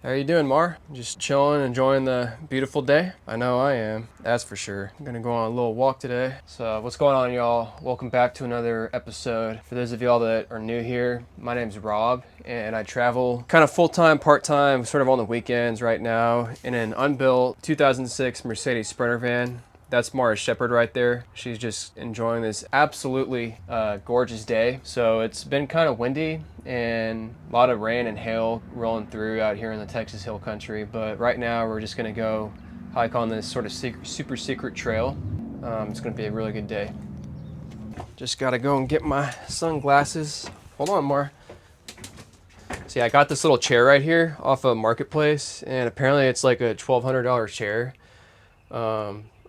How you doing, Mar? Just chilling, enjoying the beautiful day? I know I am, that's for sure. I'm gonna go on a little walk today. So what's going on, y'all? Welcome back to another episode. For those of y'all that are new here, my name's Rob, and I travel kind of full-time, part-time, sort of on the weekends right now in an unbuilt 2006 Mercedes Sprinter van. That's Mara Shepherd right there. She's just enjoying this absolutely gorgeous day. So it's been kind of windy and a lot of rain and hail rolling through out here in the Texas Hill Country. But right now we're just gonna go hike on this sort of super secret trail. It's gonna be a really good day. Just gotta go and get my sunglasses. Hold on, Mar. See, I got this little chair right here off of Marketplace, and apparently it's like a $1,200 chair.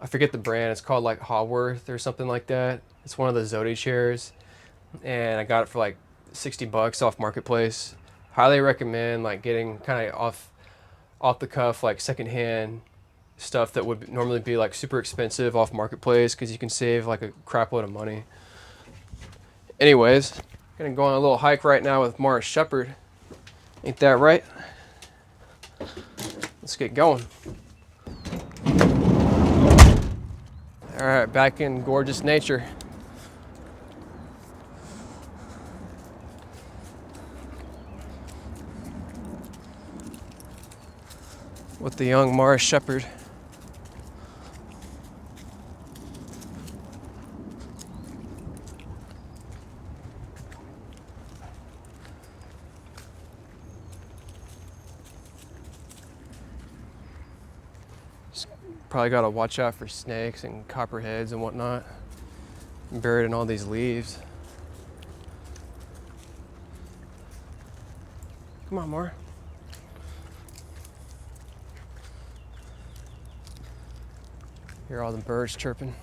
I forget the brand. It's called like Haworth or something like that. It's one of the Zodi chairs, and I got it for like 60 bucks off Marketplace. Highly recommend like getting kind of off the cuff, like secondhand stuff that would normally be like super expensive off Marketplace, because you can save like a crap load of money. Anyways, gonna go on a little hike right now with Morris Shepherd. Ain't that right? Let's get going. All right, back in gorgeous nature. With the young Morris Shepherd. Probably gotta watch out for snakes and copperheads and whatnot. Buried in all these leaves. Come on, Mar. Hear all the birds chirping.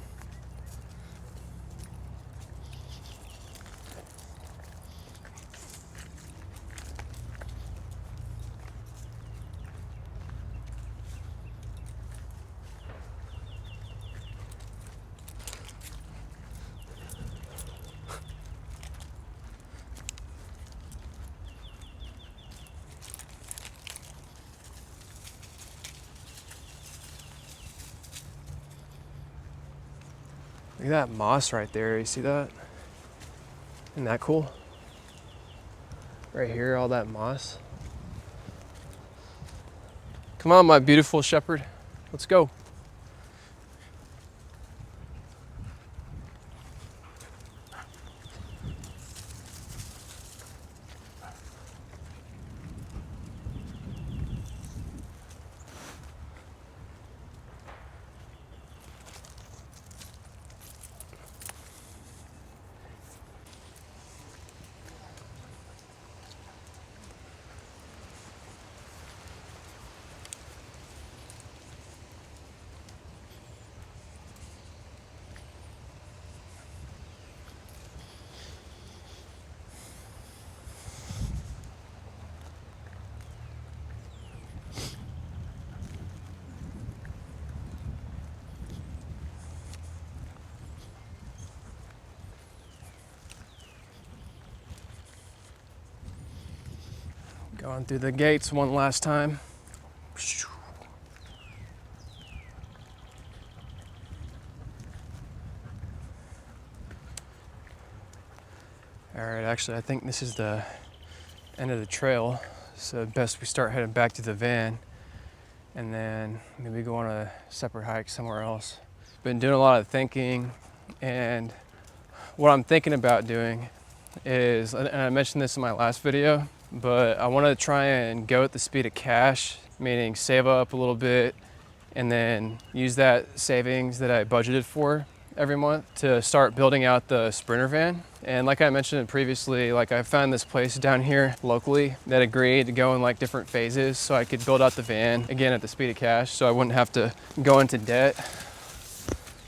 Look at that moss right there. You see that? Isn't that cool? Right here, all that moss. Come on, my beautiful shepherd. Let's go. Going through the gates one last time. All right, actually, I think this is the end of the trail, so best we start heading back to the van and then maybe go on a separate hike somewhere else. Been doing a lot of thinking, and what I'm thinking about doing is, and I mentioned this in my last video, but I want to try and go at the speed of cash, meaning save up a little bit and then use that savings that I budgeted for every month to start building out the Sprinter van. And like I mentioned previously, like I found this place down here locally that agreed to go in like different phases so I could build out the van again at the speed of cash, so I wouldn't have to go into debt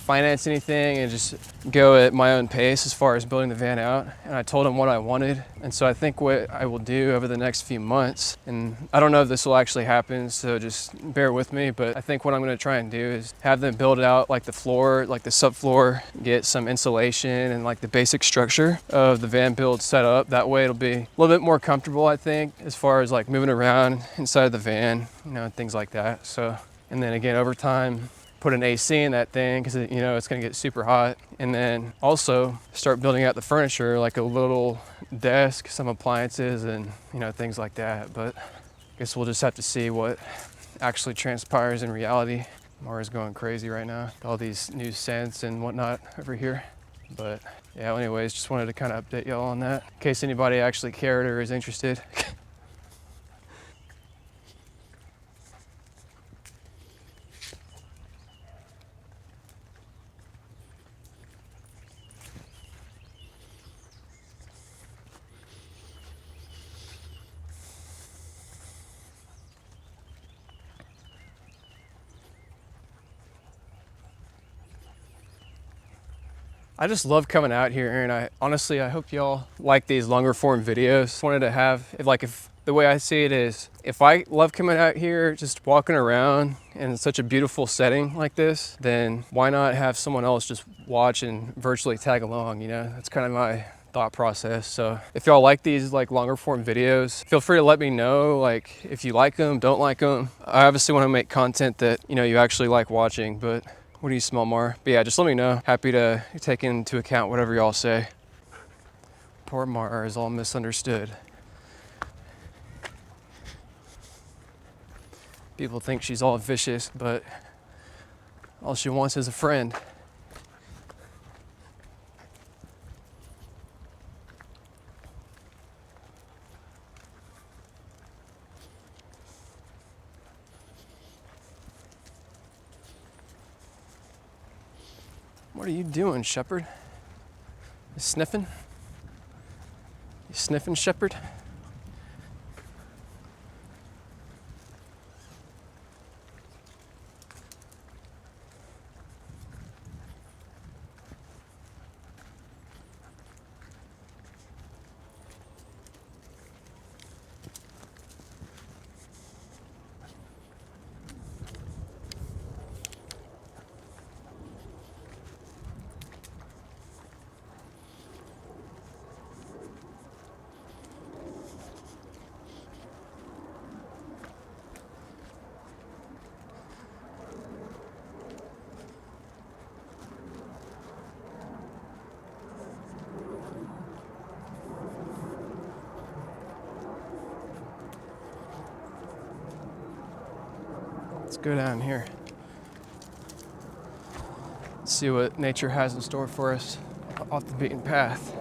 finance anything and just go at my own pace as far as building the van out. And I told him what I wanted. And so I think what I will do over the next few months, and I don't know if this will actually happen, so just bear with me, but I think what I'm gonna try and do is have them build out like the floor, like the subfloor, get some insulation and like the basic structure of the van build set up. That way it'll be a little bit more comfortable, I think, as far as like moving around inside of the van, you know, and things like that. So, and then again, over time, put an AC in that thing because you know it's gonna get super hot. And then also start building out the furniture, like a little desk, some appliances, and you know, things like that. But I guess we'll just have to see what actually transpires in reality. Mara's going crazy right now with all these new scents and whatnot over here. But yeah, anyways, just wanted to kind of update y'all on that in case anybody actually cared or is interested. I just love coming out here, and I honestly hope y'all like these longer form videos. Wanted to have, if the way I see it is, if I love coming out here, just walking around in such a beautiful setting like this, then why not have someone else just watch and virtually tag along, you know? That's kind of my thought process. So if y'all like these like longer form videos, feel free to let me know, like if you like them, don't like them. I obviously want to make content that, you know, you actually like watching, but what do you smell, Mar? But yeah, just let me know. Happy to take into account whatever y'all say. Poor Mar is all misunderstood. People think she's all vicious, but all she wants is a friend. What are you doing, Shepherd? You sniffing? You sniffing, Shepherd? Let's go down here. Let's see what nature has in store for us off the beaten path.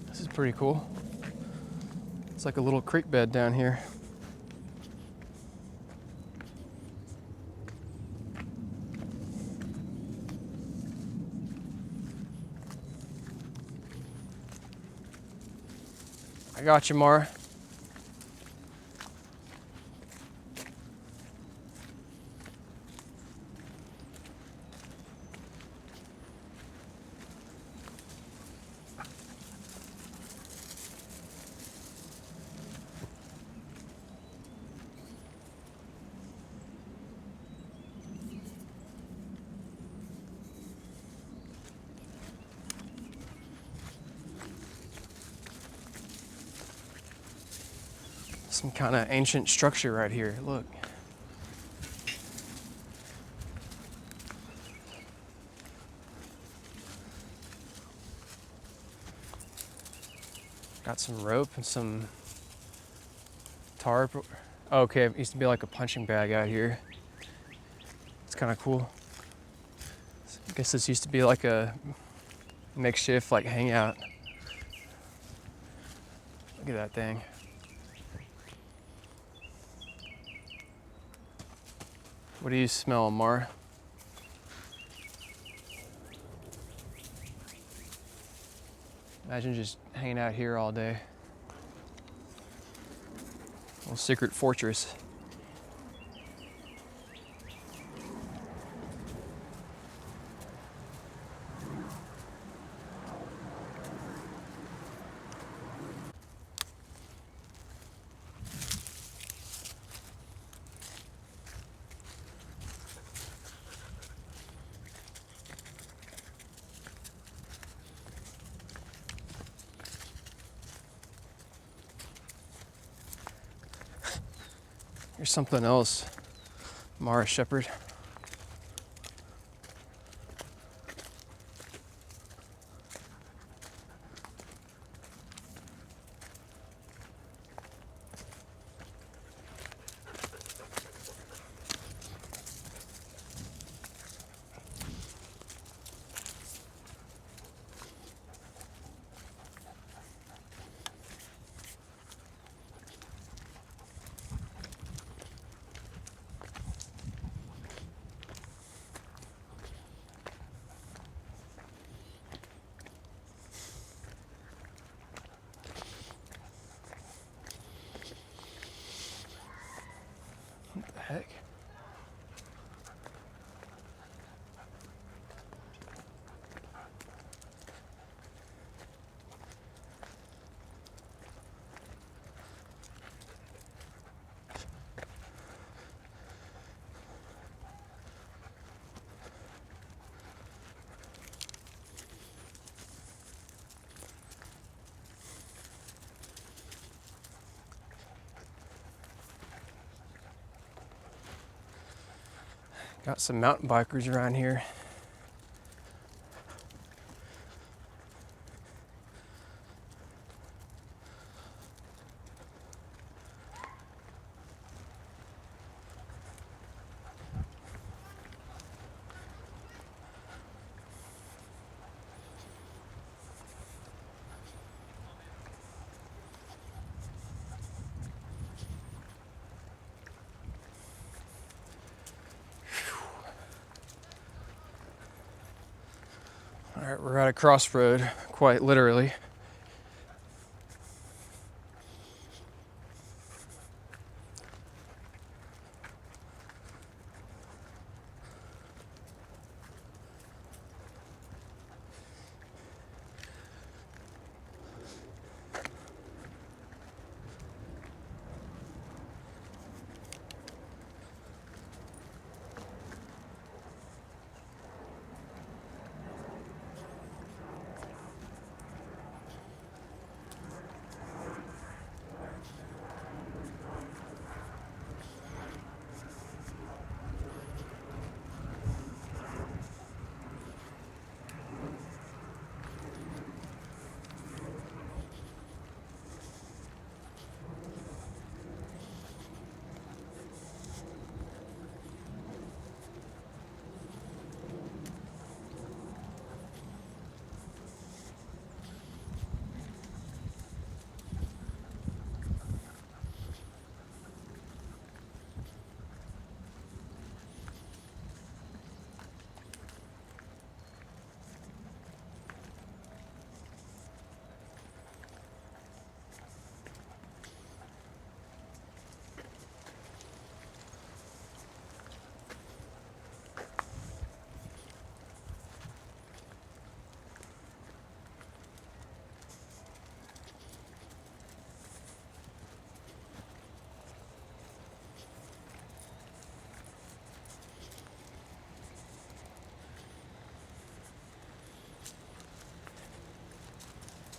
This is pretty cool. It's like a little creek bed down here. I got you, Mara. Some kind of ancient structure right here. Look. Got some rope and some tarp. Oh, okay, it used to be like a punching bag out here. It's kind of cool. I guess this used to be like a makeshift like hangout. Look at that thing. What do you smell, Mara? Imagine just hanging out here all day. Little secret fortress. Here's something else, Mara Shepherd. What the heck? Got some mountain bikers around here. All right, we're at a crossroad, quite literally.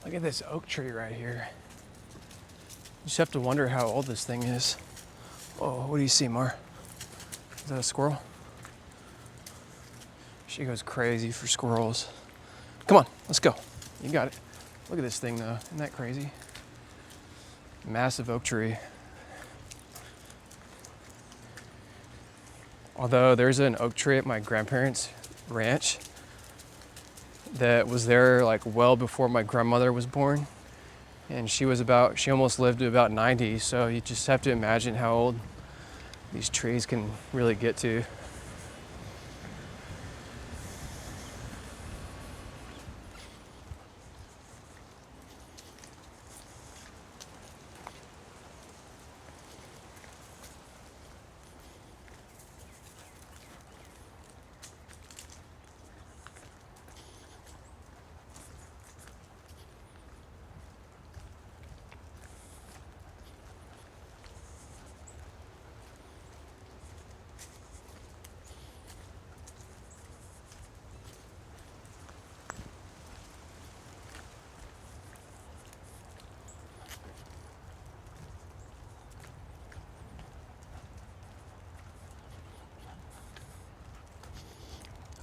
Look at this oak tree right here. You just have to wonder how old this thing is. Oh, what do you see, Mar? Is that a squirrel? She goes crazy for squirrels. Come on, let's go. You got it. Look at this thing though, isn't that crazy? Massive oak tree. Although there's an oak tree at my grandparents' ranch that was there like well before my grandmother was born. And she almost lived to about 90, so you just have to imagine how old these trees can really get to.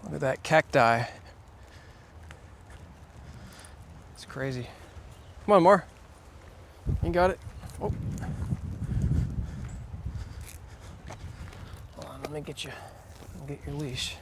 Look at that cacti. It's crazy. Come on, Mar. You got it. Oh. Hold on, let me get you. Get your leash.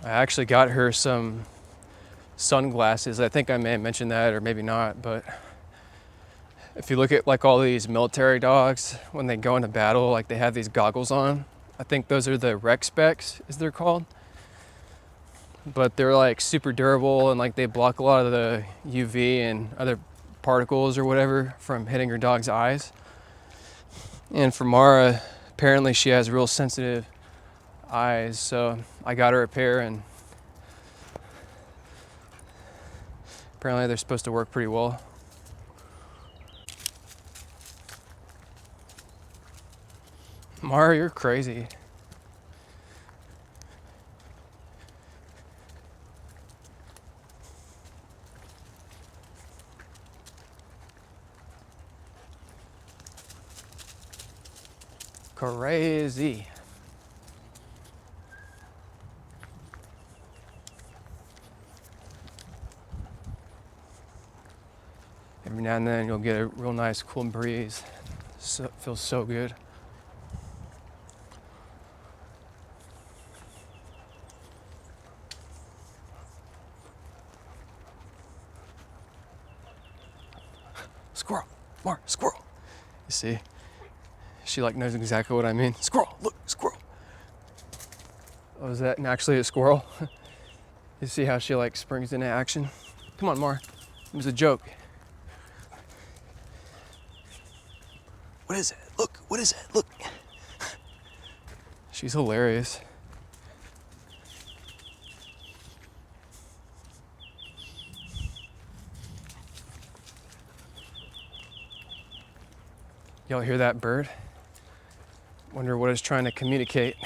I actually got her some sunglasses. I think I may have mentioned that, or maybe not, but if you look at like all these military dogs, when they go into battle, like they have these goggles on. I think those are the rec specs, as they're called. But they're like super durable, and like they block a lot of the UV and other particles or whatever from hitting your dog's eyes. And for Mara, apparently she has real sensitive eyes, so I got her a pair, and apparently they're supposed to work pretty well. Mara, you're crazy. Crazy. Every now and then you'll get a real nice cool breeze. So, it feels so good. Squirrel, Mar, squirrel. You see? She like knows exactly what I mean. Squirrel, look, squirrel. Oh, is that actually a squirrel? You see how she like springs into action? Come on, Mar. It was a joke. What is it? Look, what is it? Look. She's hilarious. Y'all hear that bird? Wonder what it's trying to communicate.